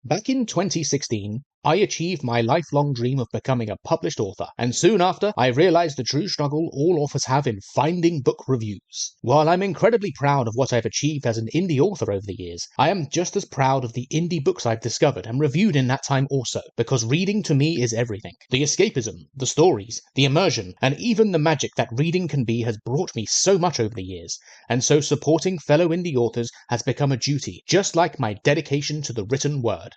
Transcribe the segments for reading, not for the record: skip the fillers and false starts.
Back in 2016, I achieved my lifelong dream of becoming a published author, and soon after, I realized the true struggle all authors have in finding book reviews. While I'm incredibly proud of what I've achieved as an indie author over the years, I am just as proud of the indie books I've discovered and reviewed in that time also, because reading to me is everything. The escapism, the stories, the immersion, and even the magic that reading can be has brought me so much over the years, and so supporting fellow indie authors has become a duty, just like my dedication to the written word.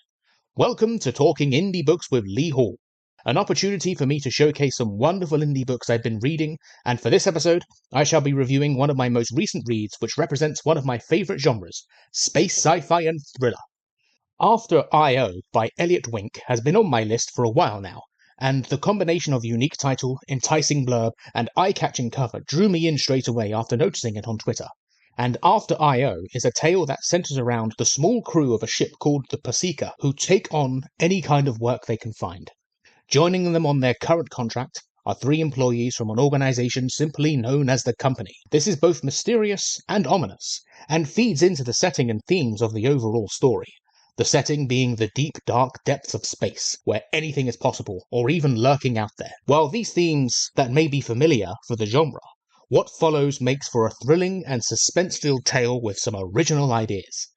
Welcome to Talking Indie Books with Lee Hall, an opportunity for me to showcase some wonderful indie books I've been reading, and for this episode, I shall be reviewing one of my most recent reads which represents one of my favourite genres, space sci-fi and thriller. After I.O. by Elliot Wink has been on my list for a while now, and the combination of unique title, enticing blurb, and eye-catching cover drew me in straight away after noticing it on Twitter. And After I.O. is a tale that centers around the small crew of a ship called the Pasika, who take on any kind of work they can find. Joining them on their current contract are 3 employees from an organization simply known as the Company. This is both mysterious and ominous, and feeds into the setting and themes of the overall story. The setting being the deep, dark depths of space, where anything is possible, or even lurking out there. While these themes that may be familiar for the genre, what follows makes for a thrilling and suspense-filled tale with some original ideas.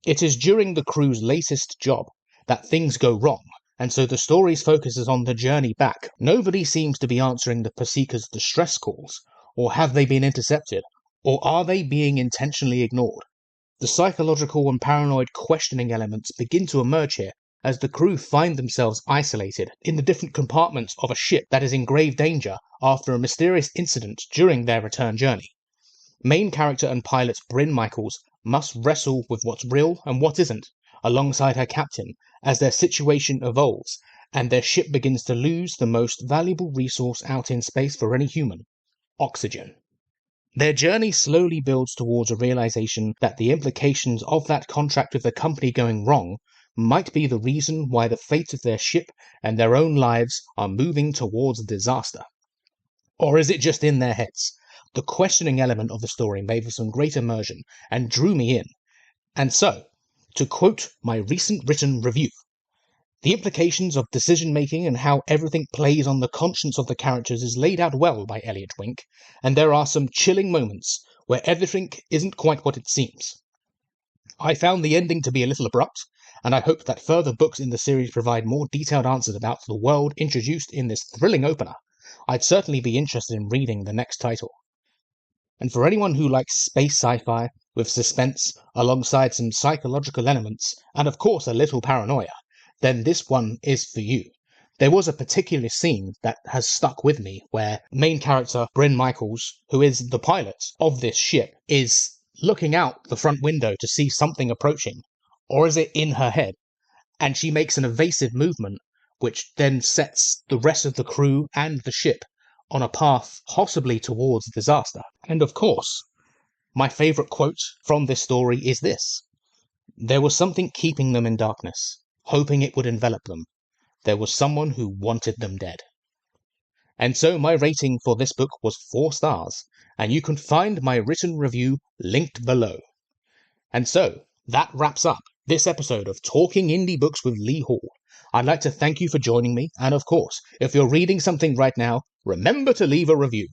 It is during the crew's latest job that things go wrong, and so the story's focus is on the journey back. Nobody seems to be answering the Pasika's distress calls, or have they been intercepted, or are they being intentionally ignored? The psychological and paranoid questioning elements begin to emerge here as the crew find themselves isolated in the different compartments of a ship that is in grave danger after a mysterious incident during their return journey. Main character and pilot Bryn Michaels must wrestle with what's real and what isn't, alongside her captain, as their situation evolves and their ship begins to lose the most valuable resource out in space for any human: oxygen. Their journey slowly builds towards a realization that the implications of that contract with the Company going wrong might be the reason why the fate of their ship and their own lives are moving towards disaster. Or is it just in their heads? The questioning element of the story made for some great immersion and drew me in. And so, to quote my recent written review, the implications of decision-making and how everything plays on the conscience of the characters is laid out well by Elliot Wink, and there are some chilling moments where everything isn't quite what it seems. I found the ending to be a little abrupt, and I hope that further books in the series provide more detailed answers about the world introduced in this thrilling opener. I'd certainly be interested in reading the next title. And for anyone who likes space sci-fi with suspense alongside some psychological elements, and of course a little paranoia, then this one is for you. There was a particular scene that has stuck with me where main character Bryn Michaels, who is the pilot of this ship, is looking out the front window to see something approaching, or is it in her head? And she makes an evasive movement, which then sets the rest of the crew and the ship on a path possibly towards disaster. And of course, my favourite quote from this story is this: "There was something keeping them in darkness, hoping it would envelop them. There was someone who wanted them dead." And so my rating for this book was 4 stars, and you can find my written review linked below. And so, that wraps up this episode of Talking Indie Books with Lee Hall. I'd like to thank you for joining me, and of course, if you're reading something right now, remember to leave a review.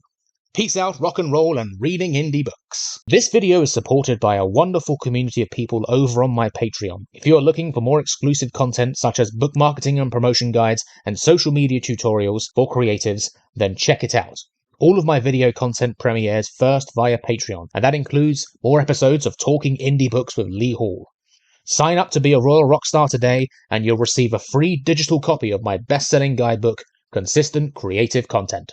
Peace out, rock and roll, and reading indie books. This video is supported by a wonderful community of people over on my Patreon. If you are looking for more exclusive content such as book marketing and promotion guides and social media tutorials for creatives, then check it out. All of my video content premieres first via Patreon, and that includes more episodes of Talking Indie Books with Lee Hall. Sign up to be a Royal Rockstar today, and you'll receive a free digital copy of my best-selling guidebook, Consistent Creative Content.